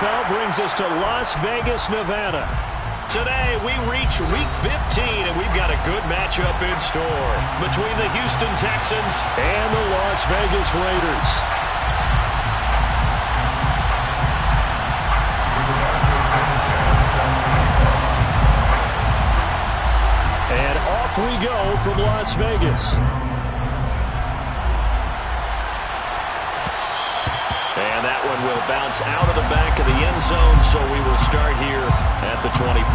NFL brings us to Las Vegas, Nevada. Today, we reach Week 15, and we've got a good matchup in store between the Houston Texans and the Las Vegas Raiders. And off we go from Las Vegas. And that one will bounce out of the back of the end zone, so we will start here at the 25.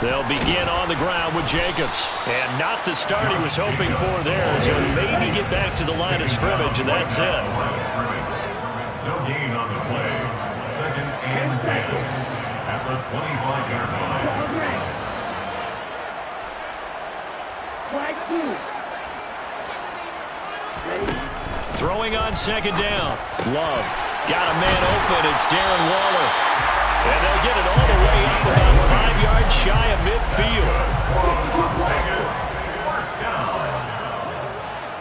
They'll begin on the ground with Jacobs. And not the start he was hoping for there, as he'll maybe get back to the line of scrimmage, and that's it. No gain on the play. 2nd and 10 at the 25-yard line. Throwing on 2nd down. Love. Got a man open. It's Darren Waller. And they'll get it all the way up about 5 yards shy of midfield. Vegas, first down.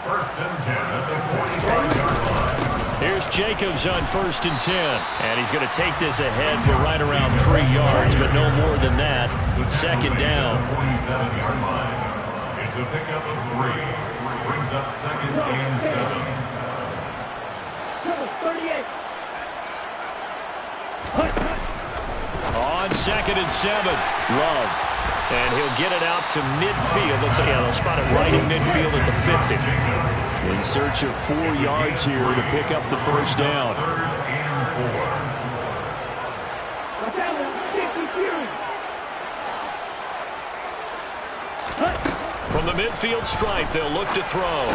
1st and 10 at the 45-yard line. Here's Jacobs on 1st and 10. And he's going to take this ahead for right around 3 yards, but no more than that. 2nd down. 47-yard line. It's a pickup of 3. Brings up 2nd and 7. 38. On 2nd and 7. Love. And he'll get it out to midfield. Let's say, yeah, they'll spot it right in midfield at the 50. In search of 4 yards here to pick up the first down. 3rd and 4. From the midfield stripe, they'll look to throw.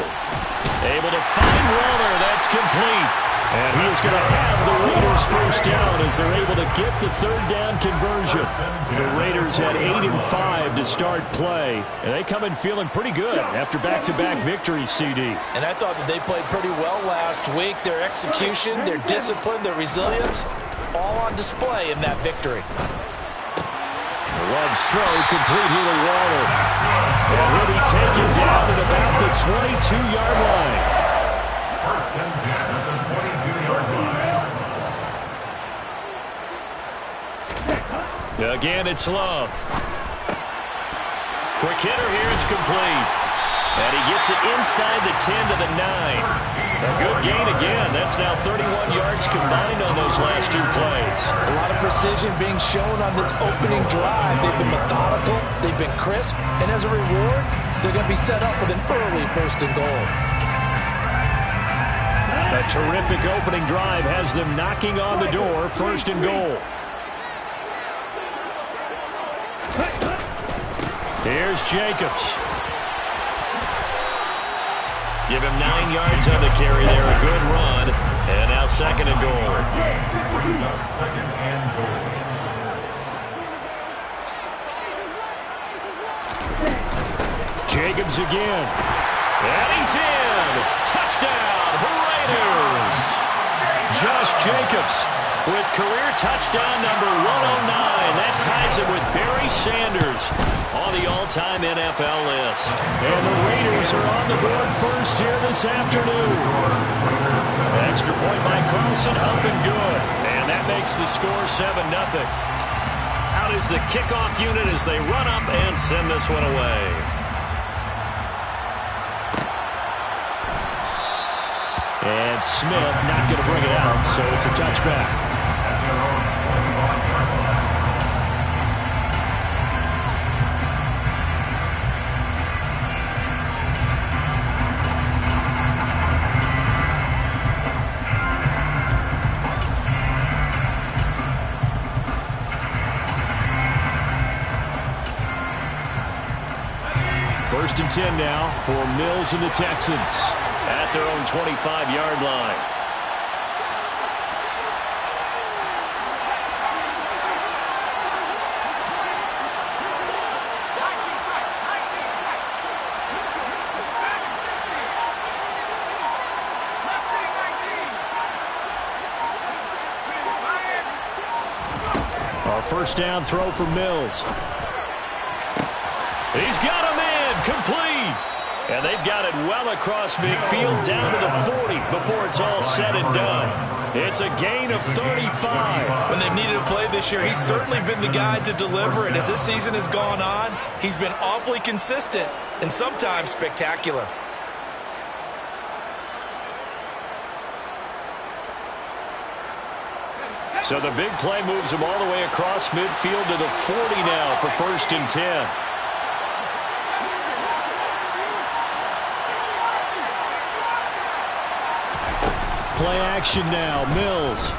Able to find Waller. That's complete. And he is going to have the Raiders first down as they're able to get the 3rd down conversion. The Raiders had 8 and 5 to start play, and they come in feeling pretty good after back-to-back victories, CD. And I thought that they played pretty well last week. Their execution, their discipline, their resilience, all on display in that victory. Love's throw complete here to Waller. And he'll be taken down at about the 22-yard line. 1st and 10 at the 22-yard line. Again, it's Love. Quick hitter here, it's complete. And he gets it inside the 10 to the 9. A good gain again. That's now 31 yards combined on those last 2 plays. A lot of precision being shown on this opening drive. They've been methodical, they've been crisp, and as a reward, they're going to be set up with an early 1st and goal. A terrific opening drive has them knocking on the door, 1st and goal. Here's Jacobs. Give him 9 yards on the carry there. A good run. And now 2nd and goal. Brings up 2nd and goal. Jacobs again. And he's in. Touchdown, Raiders. Josh Jacobs with career touchdown number 109. That ties him with Barry Sanders on the all-time NFL list. And the Raiders are on the board first here this afternoon. Extra point by Carlson, up and good. And that makes the score 7-0. Out is the kickoff unit as they run up and send this one away. And Smith not going to bring it out, so it's a touchback. First and 10 now for Mills and the Texans at their own 25-yard line. A first down throw for Mills. He's got him in, complete. And they've got it well across midfield down to the 40 before it's all said and done. It's a gain of 35. When they've needed a play this year, he's certainly been the guy to deliver it. As this season has gone on, he's been awfully consistent and sometimes spectacular. So the big play moves him all the way across midfield to the 40 now for 1st and 10. Play action now. Mills.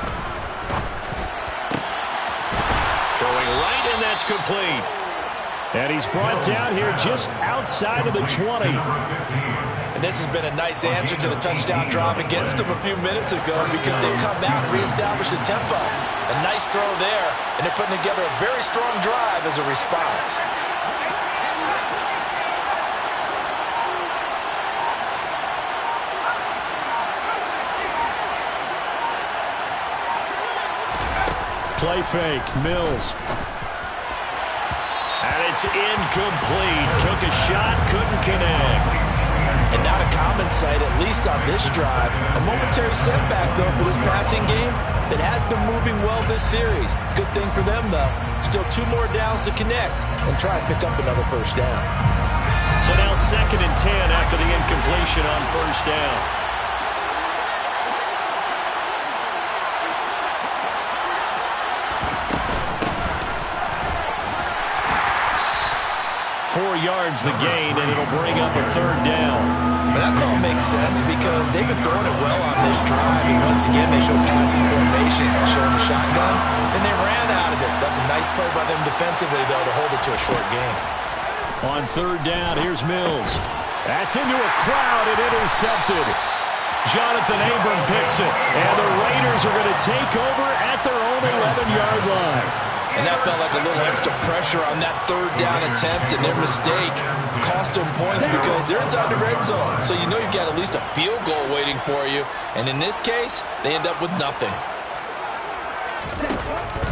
Throwing right, and that's complete. And he's brought down here just outside of the 20. And this has been a nice answer to the touchdown drive against them a few minutes ago because they've come out and reestablished the tempo. A nice throw there, and they're putting together a very strong drive as a response. Play fake, Mills. And it's incomplete. Took a shot, couldn't connect. And not a common sight, at least on this drive. A momentary setback, though, for this passing game that has been moving well this series. Good thing for them, though. Still 2 more downs to connect and try and pick up another first down. So now 2nd and 10 after the incompletion on first down. Yards the gain, and it'll bring up a 3rd down. But that call makes sense because they've been throwing it well on this drive, and once again they show passing formation, showing the shotgun, and they ran out of it. That's a nice play by them defensively, though, to hold it to a short game. On 3rd down, here's Mills. That's into a crowd and intercepted. Jonathan Abram picks it, and the Raiders are going to take over at their own 11-yard line. And that felt like a little extra pressure on that 3rd down attempt, and their mistake cost them points because they're inside the red zone. So you know you've got at least a field goal waiting for you. And in this case, they end up with nothing.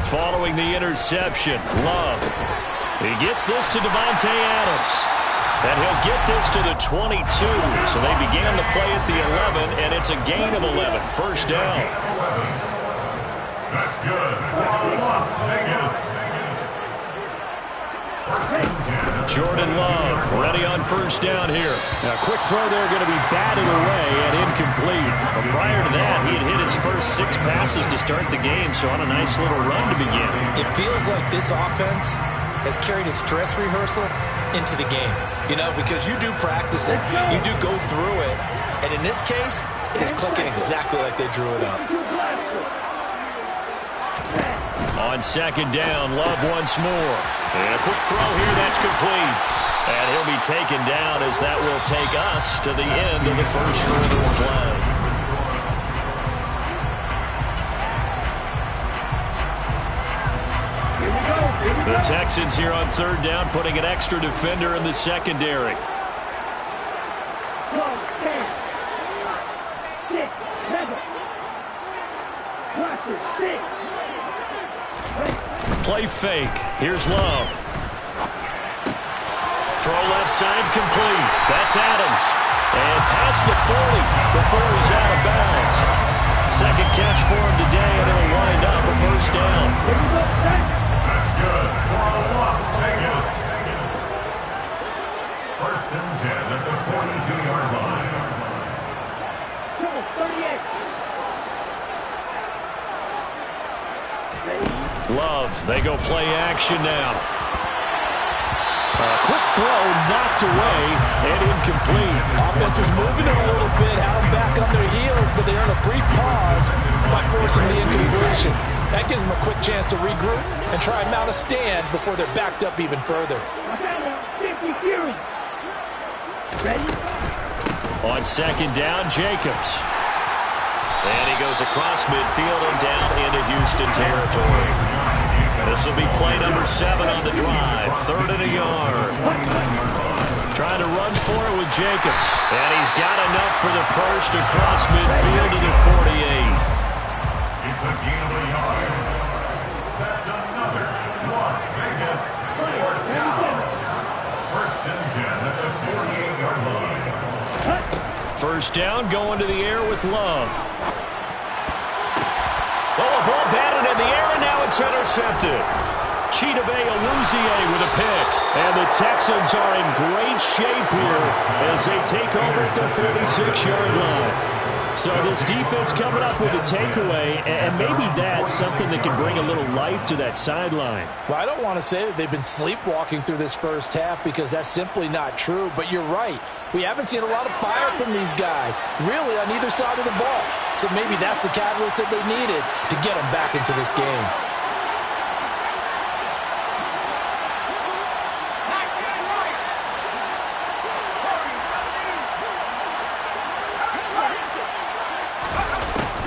Following the interception, Love. He gets this to Devontae Adams. And he'll get this to the 22. So they began the play at the 11, and it's a gain of 11. First down. That's good. Las Vegas. Jordan Love ready on first down here. Now, a quick throw there going to be batted away and incomplete. But prior to that, he had hit his first 6 passes to start the game, so on a nice little run to begin. It feels like this offense has carried its dress rehearsal into the game. You know, because you do practice it, you do go through it, and in this case, it is clicking exactly like they drew it up. On 2nd down, Love once more. And a quick throw here, that's complete. And he'll be taken down as that will take us to the end of the first quarter of play. The Texans here on 3rd down, putting an extra defender in the secondary. Play fake. Here's Love. Throw left side complete. That's Adams. And past the 40 before he's out of bounds. 2nd catch for him today, and it'll wind up a first down. That's good for Las Vegas. 1st and 10 at the 42-yard line. Love, they go play action now. A quick throw knocked away and incomplete. Offense is moving it a little bit, had them back on their heels, but they earn a brief pause by forcing the incompletion. That gives them a quick chance to regroup and try and mount a stand before they're backed up even further. On 2nd down, Jacobs. And he goes across midfield and down into Houston territory. This will be play number 7 on the drive. 3rd and a yard. Trying to run for it with Jacobs. And he's got enough for the first across midfield to the 48. It's a gain of a yard. That's another Vegas, fourth down. First and 10 at the 48-yard line. First down, going to the air with Love. Oh, a ball batted in the air, and now it's intercepted. Chidobe Awuzie with a pick. And the Texans are in great shape here as they take over at the 46-yard line. So this defense coming up with a takeaway, and maybe that's something that can bring a little life to that sideline. Well, I don't want to say that they've been sleepwalking through this first half because that's simply not true, but you're right. We haven't seen a lot of fire from these guys, really, on either side of the ball. So maybe that's the catalyst that they needed to get them back into this game.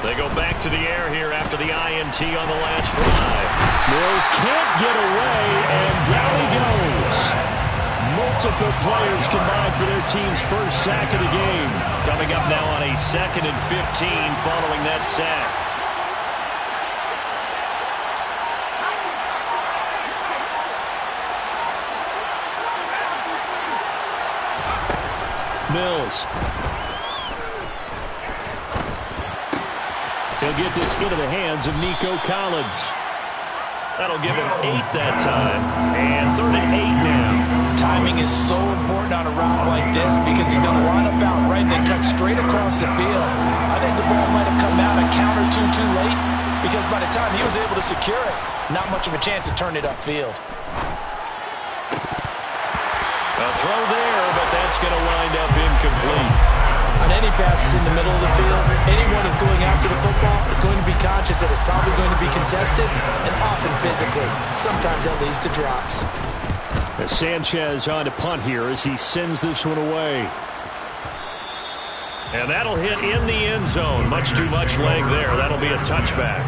They go back to the air here after the INT on the last drive. Mills can't get away, and down he goes. Multiple players combined for their team's first sack of the game. Coming up now on a 2nd and 15 following that sack. Mills. He'll get this into the hands of Nico Collins. That'll give him 8 that time. And 3rd and 8 now. Timing is so important on a route like this because he's going to line up out right and then cut straight across the field. I think the ball might have come out a count or two too late because by the time he was able to secure it, not much of a chance to turn it upfield. A throw there, but that's going to wind up incomplete. On any passes in the middle of the field, anyone who's going after the football is going to be conscious that it's probably going to be contested and often physically. Sometimes that leads to drops. Sanchez on to punt here as he sends this one away. And that'll hit in the end zone. Much too much leg there. That'll be a touchback.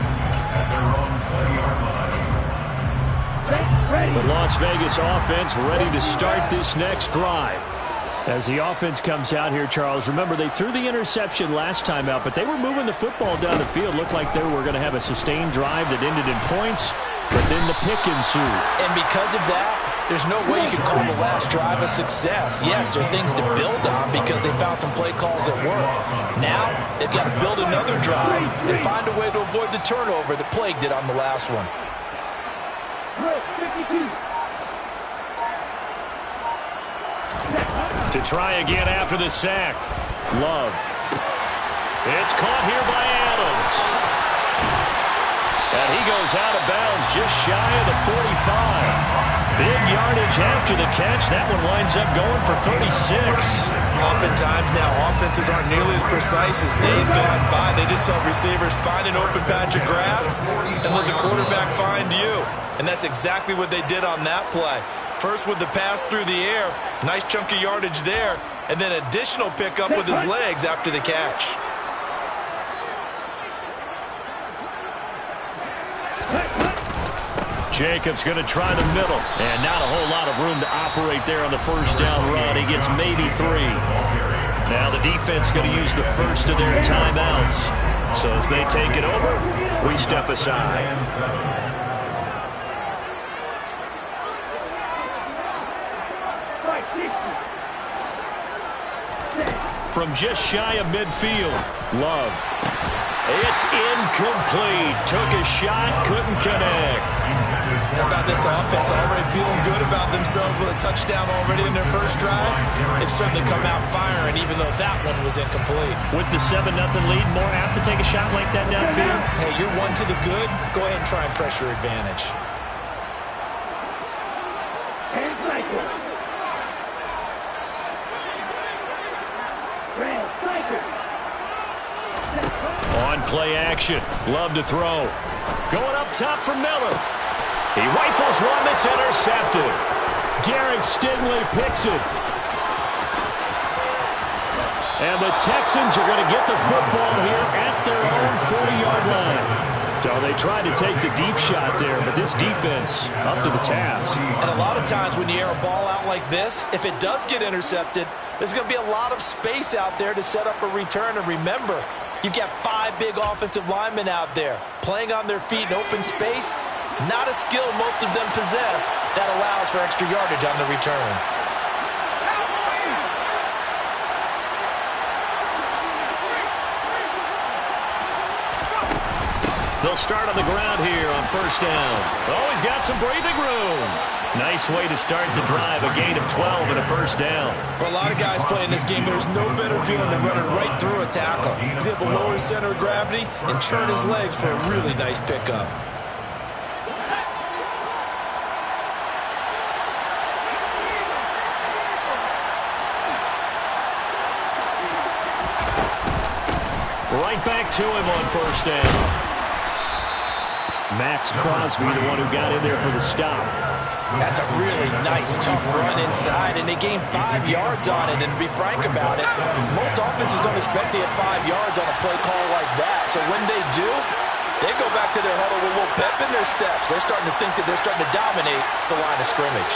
The Las Vegas offense ready to start this next drive. As the offense comes out here, Charles, remember they threw the interception last time out, but they were moving the football down the field. Looked like they were going to have a sustained drive that ended in points, but then the pick ensued. And because of that, there's no way you can call the last drive a success. Yes, there are things to build on because they found some play calls that work. Now, they've got to build another drive and find a way to avoid the turnover that plagued it on the last one. To try again after the sack. Love. It's caught here by Adams. And he goes out of bounds just shy of the 45. Big yardage after the catch. That one winds up going for 36. Oftentimes now, offenses aren't nearly as precise as days gone by. They just help receivers find an open patch of grass and let the quarterback find you. And that's exactly what they did on that play. First with the pass through the air, nice chunk of yardage there, and then additional pickup with his legs after the catch. Jacobs going to try the middle, and not a whole lot of room to operate there on the first down run. He gets maybe 3. Now the defense going to use the first of their timeouts. So as they take it over, we step aside. From just shy of midfield, Love. It's incomplete. Took a shot, couldn't connect. How about this offense already feeling good about themselves with a touchdown already in their first drive? It's certainly come out firing, even though that one was incomplete. With the 7-0 lead, more apt to take a shot like that downfield? Hey, you're one to the good. Go ahead and try and press your advantage. On play action. Love to throw. Going up top for Miller. He rifles one that's intercepted. Derek Stingley picks it. And the Texans are going to get the football here at their own 40-yard line. So they tried to take the deep shot there, but this defense up to the task. And a lot of times when you air a ball out like this, if it does get intercepted, there's going to be a lot of space out there to set up a return. And remember, you've got 5 big offensive linemen out there playing on their feet in open space. Not a skill most of them possess that allows for extra yardage on the return. They'll start on the ground here on first down. Oh, he's got some breathing room. Nice way to start the drive, a gain of 12 and a first down. For a lot of guys playing this game, there's no better feeling than running right through a tackle. He's able to lower his center of gravity and turn his legs for a really nice pickup. Right back to him on first down. Max Crosby, the one who got in there for the stop. That's a really nice, tough run inside, and they gained 5 yards on it. And to be frank about it, most offenses don't expect to get 5 yards on a play call like that. So when they do, they go back to their huddle with a little pep in their steps. They're starting to think that they're starting to dominate the line of scrimmage.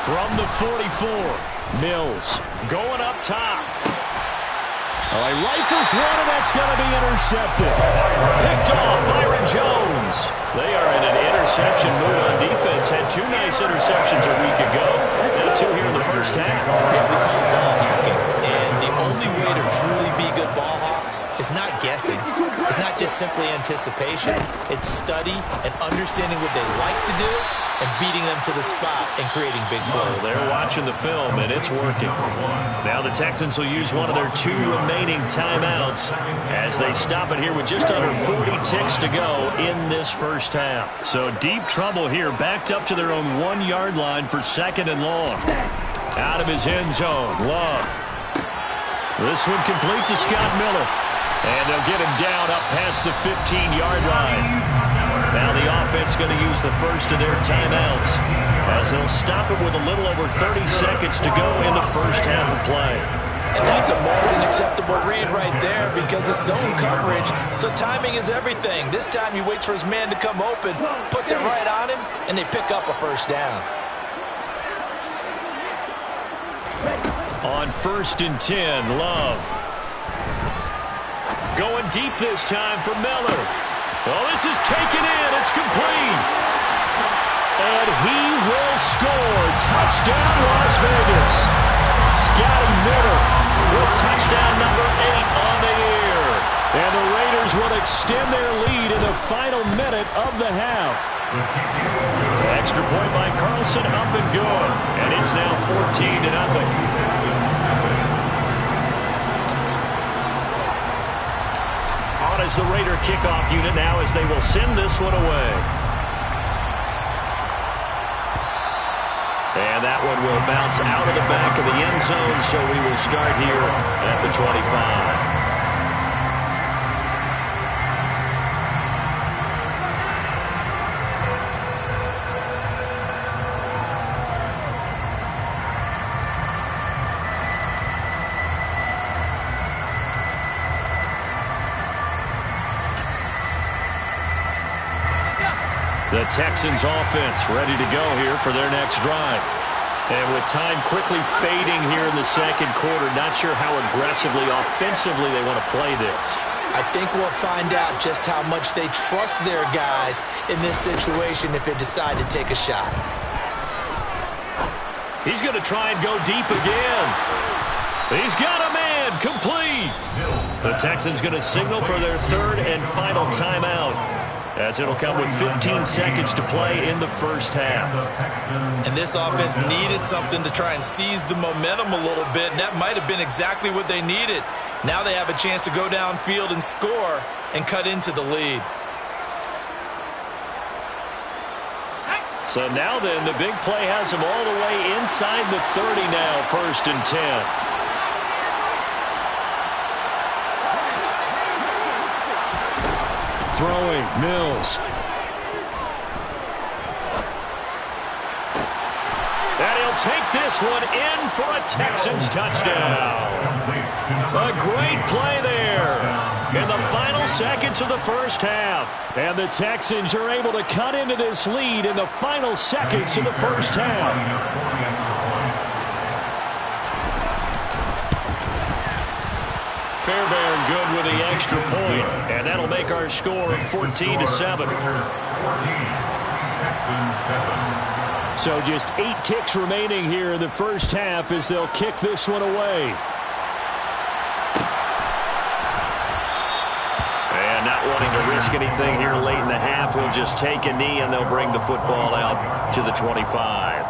From the 44, Mills going up top. Oh, he rifles one, and that's going to be intercepted. Picked off Byron Jones. They are in an interception mood on defense. Had 2 nice interceptions a week ago. Now 2 here in the first half. Yeah, we call it ball hawking. And the only way to truly be good ball hawks is not guessing. It's not just simply anticipation. It's study and understanding what they like to do and beating them to the spot and creating big plays. They're watching the film, and it's working. Now the Texans will use one of their 2 remaining timeouts as they stop it here with just under 40 ticks to go in this first half. So deep trouble here, backed up to their own 1-yard line for 2nd and long. Out of his end zone, Love. This one complete to Scott Miller. And they'll get him down up past the 15-yard line. Now the offense going to use the first of their timeouts as they'll stop it with a little over 30 seconds to go in the first half of play. And that's a more than acceptable read right there because it's zone coverage, so timing is everything. This time he waits for his man to come open, puts it right on him, and they pick up a first down. On 1st and 10, Love. Going deep this time for Miller. Oh, this is taken in. It's complete. And he will score. Touchdown, Las Vegas. Scotty Miller with touchdown number 8 on the year. And the Raiders will extend their lead in the final minute of the half. Extra point by Carlson, up and good. And it's now 14-0. As the Raider kickoff unit now as they will send this one away. And that one will bounce out of the back of the end zone, so we will start here at the 25. The Texans offense ready to go here for their next drive. And with time quickly fading here in the second quarter, not sure how aggressively, offensively they want to play this. I think we'll find out just how much they trust their guys in this situation if they decide to take a shot. He's going to try and go deep again. He's got a man, complete. The Texans going to signal for their 3rd and final timeout, as it'll come with 15 seconds to play in the first half. And this offense needed something to try and seize the momentum a little bit, and that might have been exactly what they needed. Now they have a chance to go downfield and score and cut into the lead. So now then, the big play has them all the way inside the 30 now, 1st and 10. Throwing, Mills. And he'll take this one in for a Texans touchdown. A great play there in the final seconds of the first half. And the Texans are able to cut into this lead in the final seconds of the first half. Fairbairn good with the extra point, and that'll make our score 14-7. So just 8 ticks remaining here in the first half as they'll kick this one away. And not wanting to risk anything here late in the half, he'll just take a knee and they'll bring the football out to the 25.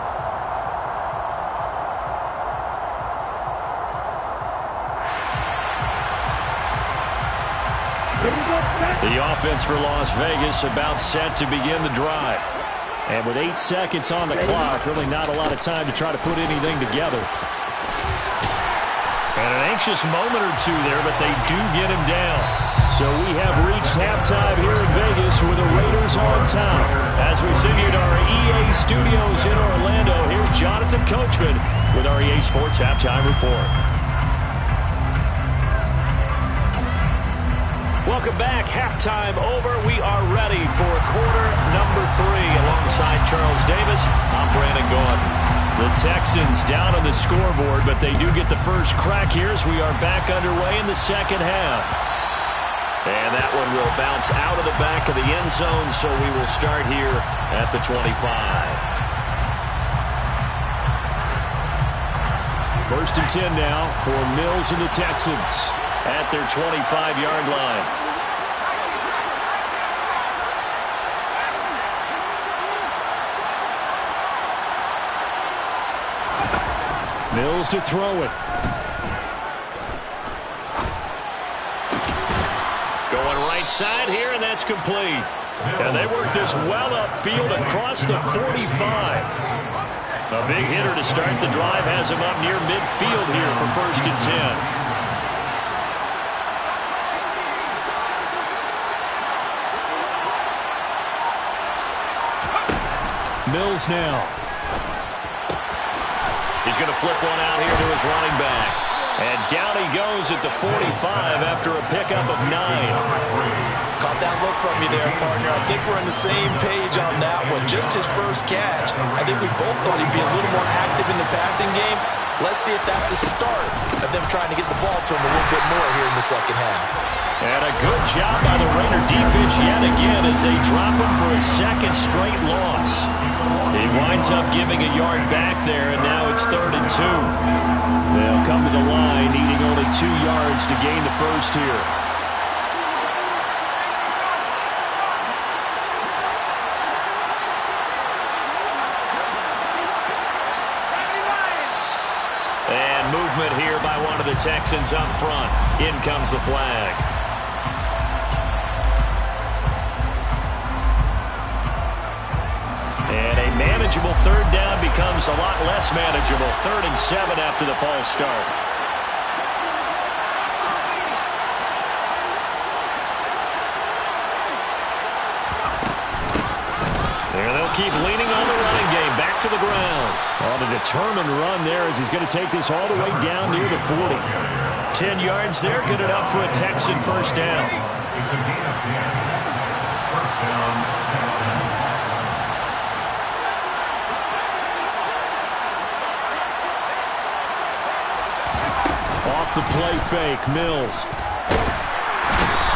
The offense for Las Vegas about set to begin the drive. And with 8 seconds on the clock, really not a lot of time to try to put anything together. And an anxious moment or two there, but they do get him down. So we have reached halftime here in Vegas with the Raiders on top. As we sit here at our EA studios in Orlando, here's Jonathan Coachman with our EA Sports Halftime Report. Welcome back. Halftime over. We are ready for quarter number 3. Alongside Charles Davis, I'm Brandon Gaudin. The Texans down on the scoreboard, but they do get the first crack here as we are back underway in the second half. And that one will bounce out of the back of the end zone, so we will start here at the 25. First and 10 now for Mills and the Texans at their 25-yard line. Mills to throw it. Going right side here, and that's complete. And they work this well upfield across the 45. A big hitter to start the drive has him up near midfield here for first and 10. Mills now. He's going to flip one out here to his running back. And down he goes at the 45 after a pickup of 9. Caught that look from you there, partner. I think we're on the same page on that one. Just his first catch. I think we both thought he'd be a little more active in the passing game. Let's see if that's the start of them trying to get the ball to him a little bit more here in the second half. And a good job by the Raider defense yet again as they drop him for a second straight loss. He winds up giving a yard back there, and now it's 3rd and 2. They'll come to the line, needing only 2 yards to gain the first here. And movement here by one of the Texans up front. In comes the flag. And a manageable 3rd down becomes a lot less manageable. 3rd and 7 after the false start. There they'll keep leaning on the running game. Back to the ground. On a determined run there as he's going to take this all the way down near the 40. 10 yards there. Good enough for a Texan first down. It's a gain of 10. First down, Texans. Off the play fake, Mills.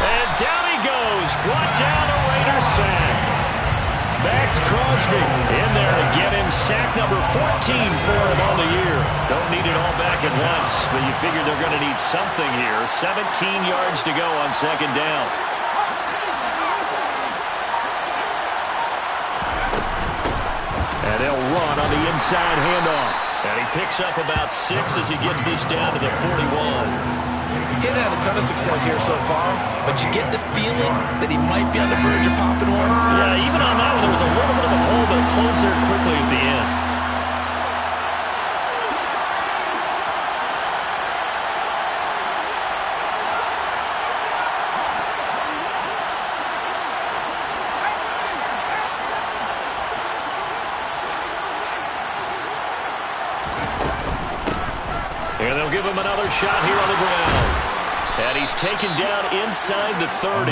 And down he goes. Brought down a Raider sack. Max Crosby in there to get him sack number 14 for him on the year. Don't need it all back at once, but you figure they're going to need something here. 17 yards to go on second down. And they'll run on the inside handoff. And he picks up about 6 as he gets this down to the 41. He's had a ton of success here so far, but you get the feeling that he might be on the verge of popping one. Yeah, even on that one, there was a little bit of a hole, but it closed there quickly at the end. And they'll give him another shot here on the ground. And he's taken down inside the 30.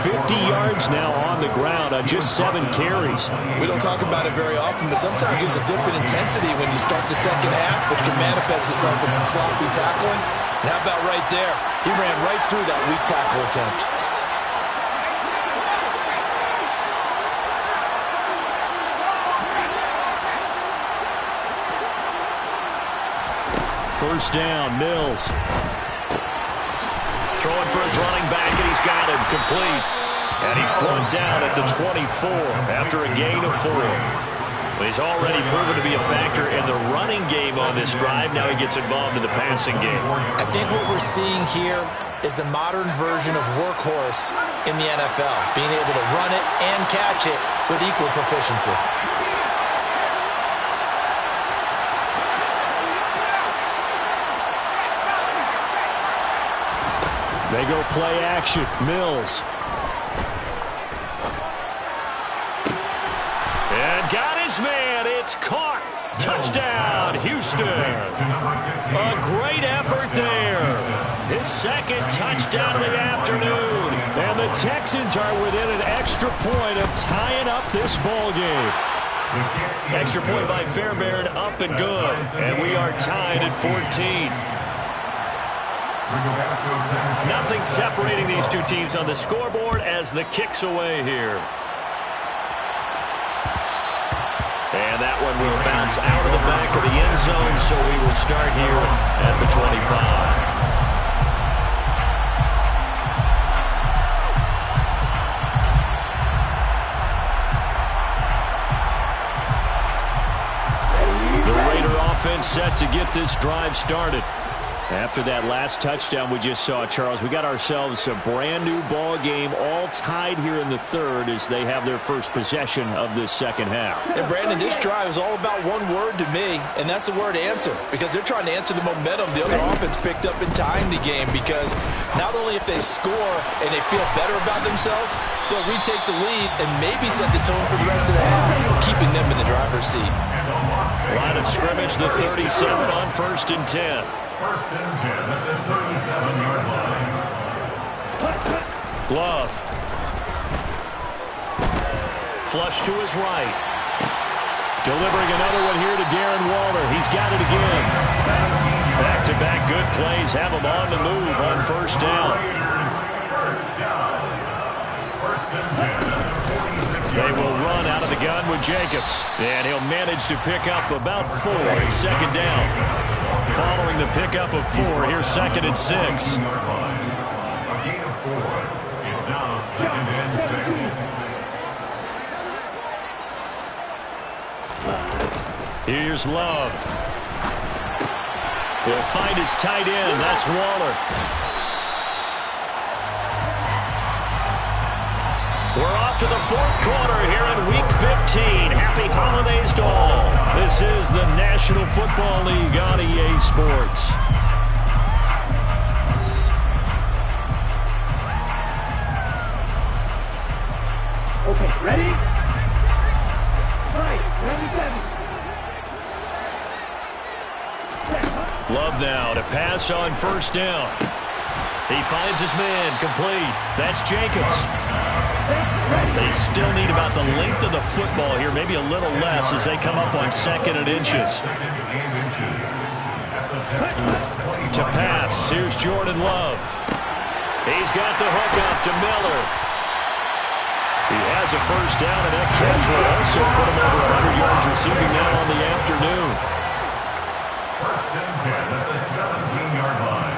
50 yards now on the ground on just 7 carries. We don't talk about it very often, but sometimes there's a dip in intensity when you start the second half, which can manifest itself in some sloppy tackling. And how about right there? He ran right through that weak tackle attempt. First down, Mills. Throwing for his running back, and he's got him complete. And he's brought down at the 24 after a gain of 4. Well, he's already proven to be a factor in the running game on this drive. Now he gets involved in the passing game. I think what we're seeing here is the modern version of workhorse in the NFL, being able to run it and catch it with equal proficiency. They go play action. Mills. And got his man. It's caught. Touchdown, Houston. A great effort there. His second touchdown of the afternoon. And the Texans are within an extra point of tying up this ball game. Extra point by Fairbairn, up and good. And we are tied at 14. Nothing separating these two teams on the scoreboard as the kick's away here. And that one will bounce out of the back of the end zone, so we will start here at the 25. The Raider offense set to get this drive started. After that last touchdown we just saw, Charles, we got ourselves a brand-new ball game, all tied here in the third as they have their first possession of this second half. And, Brandon, this drive is all about one word to me, and that's the word answer, because they're trying to answer the momentum the other offense picked up in tying the game, because not only if they score and they feel better about themselves, they'll retake the lead and maybe set the tone for the rest of the half, keeping them in the driver's seat. Line of scrimmage, the 37 on 1st and 10. First and 10 at the 37-yard line. Glove. Flush to his right. Delivering another one here to Darren Waller. He's got it again. Back-to-back good plays have him on the move on first down. First and 10 at the 46-yard They will run out of the gun with Jacobs. And he'll manage to pick up about 4 at second down. Following the pickup of 4, here's 2nd and 6. A gain of 4. It's now 2nd and 6. Here's Love. He'll find his tight end. That's Waller. We're off to the 4th quarter here in Week 15. Happy holidays to all. This is the National Football League on EA Sports. Okay, ready? Right, ready, Love now to pass on first down. He finds his man complete. That's Jacobs. They still need about the length of the football here, maybe a little less as they come up on 2nd and inches. To pass, here's Jordan Love. He's got the hook up to Miller. He has a first down, and that catch will also put him over 100 yards receiving now on the afternoon. First and 10 at the 17-yard line.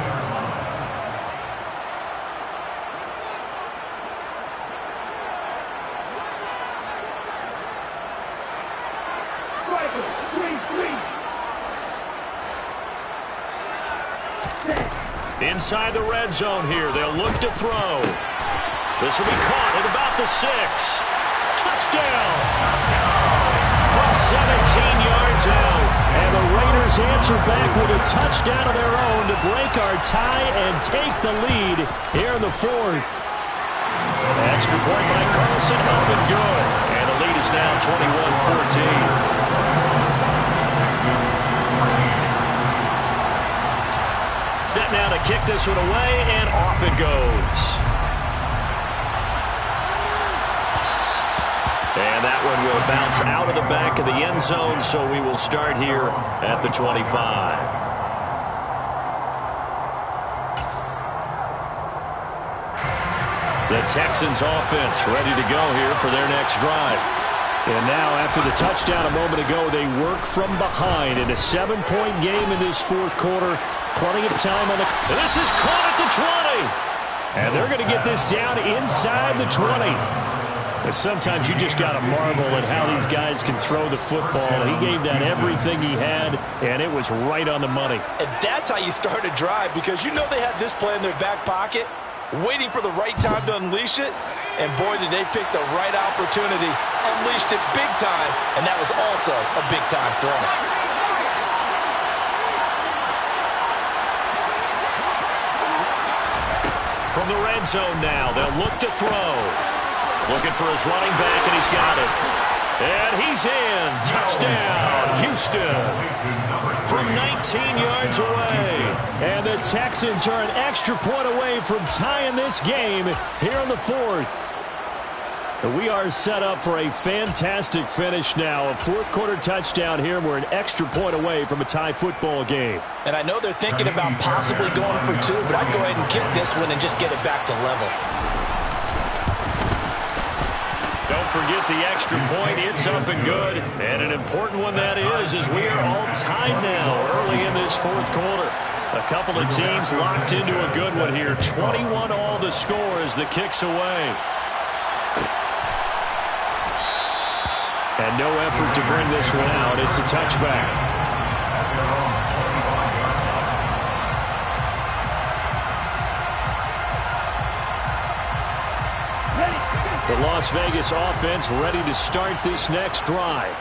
Inside the red zone here, they'll look to throw. This will be caught at about the 6. Touchdown! From 17 yards out. And the Raiders answer back with a touchdown of their own to break our tie and take the lead here in the 4th. Extra point by Carlson, up and good. And the lead is now 21-14. Set now to kick this one away, and off it goes. And that one will bounce out of the back of the end zone, so we will start here at the 25. The Texans offense ready to go here for their next drive. And now, after the touchdown a moment ago, they work from behind in a 7-point game in this fourth quarter. Plenty of time on the... This is caught at the 20. And they're going to get this down inside the 20. But sometimes you just got to marvel at how these guys can throw the football. He gave that everything he had, and it was right on the money. And that's how you start a drive, because you know they had this play in their back pocket, waiting for the right time to unleash it. And boy, did they pick the right opportunity. Unleashed it big time, and that was also a big-time throw. From the red zone now, they'll look to throw. Looking for his running back, and he's got it. And he's in. Touchdown, Houston. From 19 yards away. And the Texans are an extra point away from tying this game here in the fourth. We are set up for a fantastic finish now. A fourth-quarter touchdown here. We're an extra point away from a tie football game. And I know they're thinking about possibly going for two, but I'd go ahead and kick this one and just get it back to level. Don't forget the extra point. It's up and good. And an important one that is, as we are all tied now early in this fourth quarter. A couple of teams locked into a good one here. 21 all the score as the kick's away. And no effort to bring this one out. It's a touchback. The Las Vegas offense ready to start this next drive.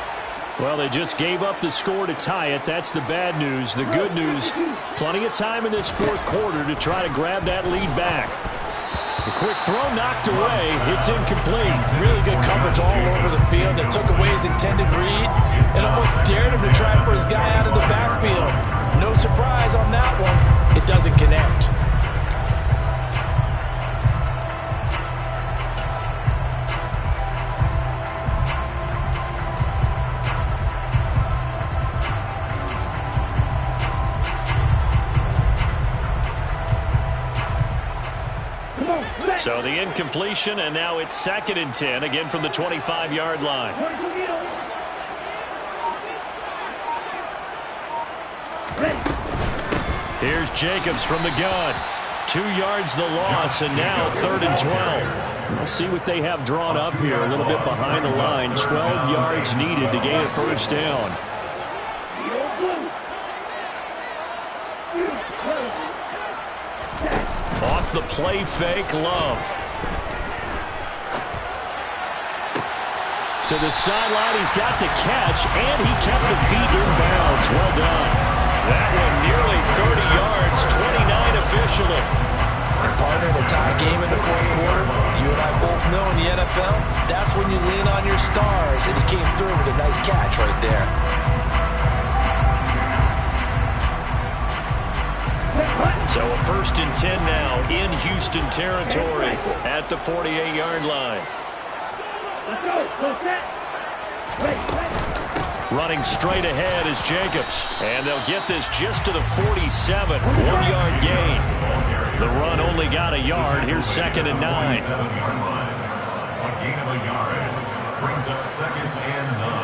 Well, they just gave up the score to tie it. That's the bad news. The good news, plenty of time in this fourth quarter to try to grab that lead back. The quick throw knocked away. It's incomplete. Really good coverage all over the field. That took away his intended read and almost dared him to try for his guy out of the backfield. No surprise on that one. It doesn't connect. So the incompletion, and now it's 2nd and 10, again from the 25-yard line. Here's Jacobs from the gun. 2 yards the loss, and now 3rd and 12. We'll see what they have drawn up here, a little bit behind the line. 12 yards needed to gain a first down. Off the play fake, Love. To the sideline, he's got the catch, and he kept the feet in bounds. Well done. That one nearly 30 yards, 29 officially. Partner, the tie game in the fourth quarter, you and I both know in the NFL, that's when you lean on your stars, and he came through with a nice catch right there. So a 1st and 10 now in Houston territory at the 48-yard line. Running straight ahead is Jacobs. And they'll get this just to the 47. 1-yard gain. The run only got a yard. Here's 2nd and 9. A gain of a yard brings up 2nd and 9.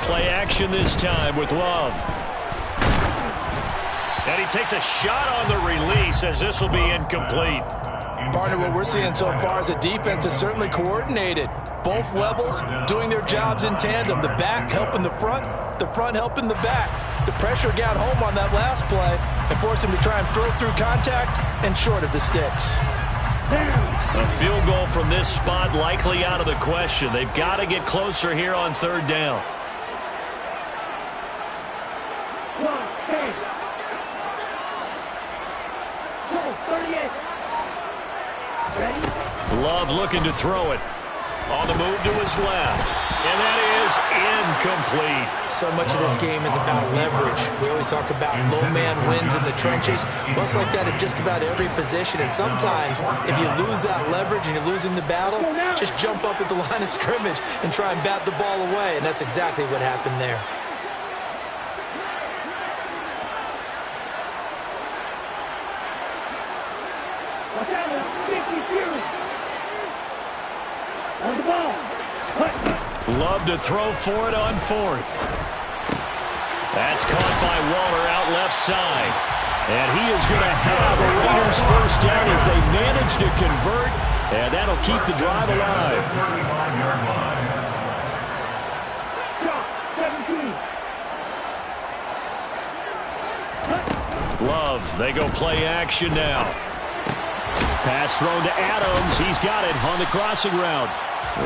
Play action this time with Love. And he takes a shot on the release as this will be incomplete. Partner, what we're seeing so far is the defense is certainly coordinated. Both levels doing their jobs in tandem. The back helping the front helping the back. The pressure got home on that last play and forced him to try and throw through contact and short of the sticks. A field goal from this spot likely out of the question. They've got to get closer here on 3rd down. Love looking to throw it. On the move to his left. And that is incomplete. So much of this game is about leverage. We always talk about low man wins in the trenches. Well, it's like that in just about every position. And sometimes, if you lose that leverage and you're losing the battle, just jump up at the line of scrimmage and try and bat the ball away. And that's exactly what happened there. Love to throw for it on fourth. That's caught by Waller out left side. And he is going to have a Raiders first down as they manage to convert. And that'll keep the drive alive. Love, they go play action now. Pass thrown to Adams. He's got it on the crossing route.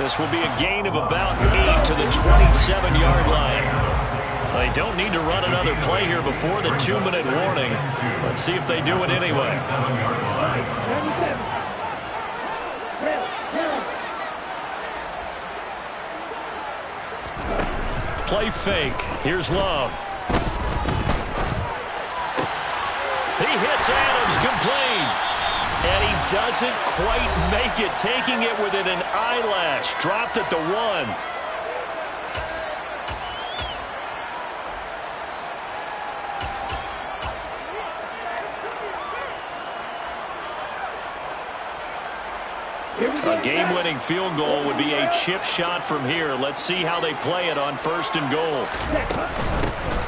This will be a gain of about 8 to the 27-yard line. They don't need to run another play here before the 2-minute warning. Let's see if they do it anyway. Play fake. Here's Love. He hits Adams complete. And he doesn't quite make it, taking it within an eyelash. Dropped at the 1. A game-winning field goal would be a chip shot from here. Let's see how they play it on 1st and goal.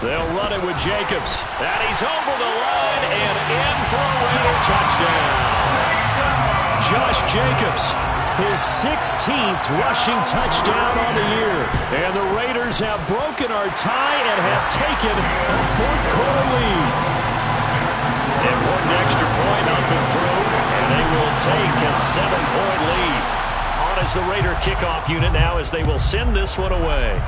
They'll run it with Jacobs. And he's over the line and in for a Raider touchdown. Josh Jacobs, his 16th rushing touchdown on the year. And the Raiders have broken our tie and have taken a 4th-quarter lead. Important extra point up and through, and they will take a 7-point lead. On is the Raider kickoff unit now as they will send this one away.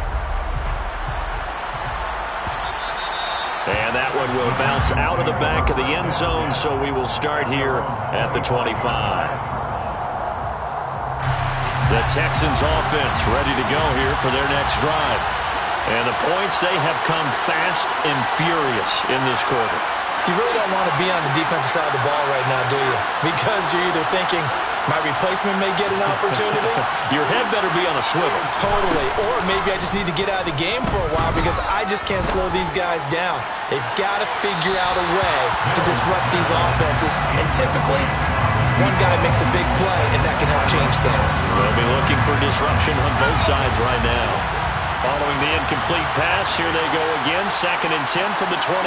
And that one will bounce out of the back of the end zone, so we will start here at the 25. The Texans offense ready to go here for their next drive. And the points, they have come fast and furious in this quarter. You really don't want to be on the defensive side of the ball right now, do you? Because you're either thinking, my replacement may get an opportunity. Your head better be on a swivel. Totally. Or maybe I just need to get out of the game for a while because I just can't slow these guys down. They've got to figure out a way to disrupt these offenses. And typically, one guy makes a big play, and that can help change things. They'll be looking for disruption on both sides right now. Following the incomplete pass, here they go again. 2nd and 10 from the 25.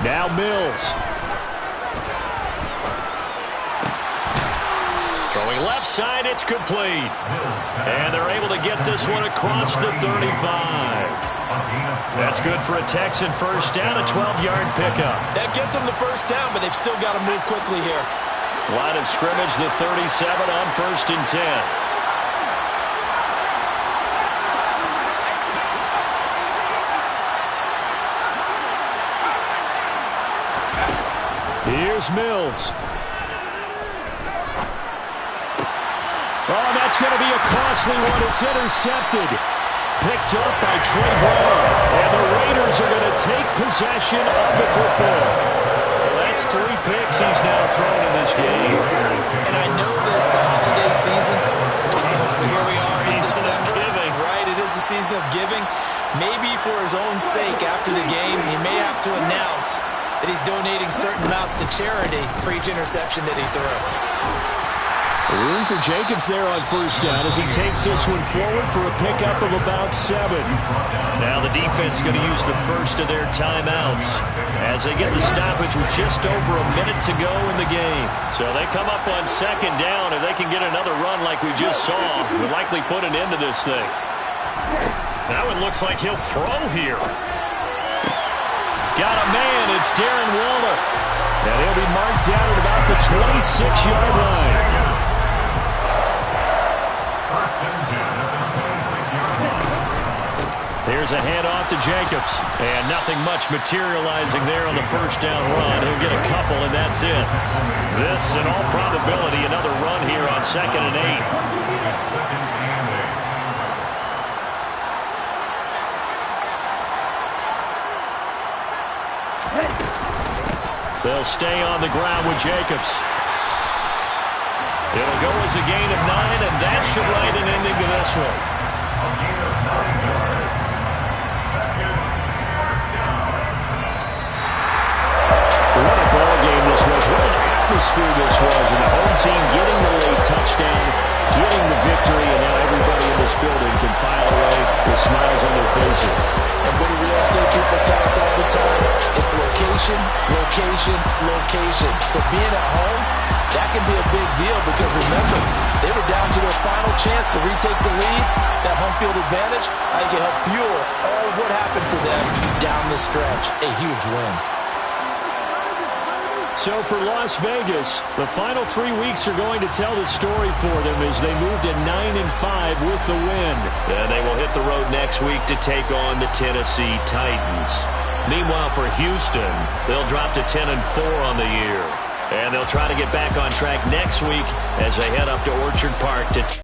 Now Mills. Throwing left side, it's complete. And they're able to get this one across the 35. That's good for a Texan first down, a 12-yard pickup. That gets them the first down, but they've still got to move quickly here. Line of scrimmage, the 37 on 1st and 10. Here's Mills. Oh, that's going to be a costly one. It's intercepted. Picked up by Trey Brown. And the Raiders are going to take possession of the football. Well, that's 3 picks he's now thrown in this game. And I know this, the holiday season, because here we are in December. Giving. Right, it is the season of giving. Maybe for his own sake after the game, he may have to announce that he's donating certain amounts to charity for each interception that he threw. Room for Jacobs there on first down as he takes this one forward for a pickup of about 7. Now the defense going to use the first of their timeouts as they get the stoppage with just over a minute to go in the game. So they come up on 2nd down. If they can get another run like we just saw, would likely put an end to this thing. That one looks like he'll throw here. Got a man. It's Darren Waller. And he'll be marked down at about the 26-yard line. Here's a handoff to Jacobs. And nothing much materializing there on the first down run. He'll get a couple, and that's it. This, in all probability, another run here on 2nd and 8. They'll stay on the ground with Jacobs. It'll go as a gain of 9, and that should write an ending to this one. What a ball game atmosphere this was, and the home team getting the late touchdown, getting the victory, and now everybody in this building can file away with smiles on their faces. And good real estate people tell us all the time, it's location, location, location. So being at home, that can be a big deal because remember, they were down to their final chance to retake the lead. That home field advantage, I think it helped fuel all of what happened for them down the stretch. A huge win. So for Las Vegas, the final 3 weeks are going to tell the story for them as they move to 9-5 with the win. And they will hit the road next week to take on the Tennessee Titans. Meanwhile, for Houston, they'll drop to 10-4 on the year. And they'll try to get back on track next week as they head up to Orchard Park to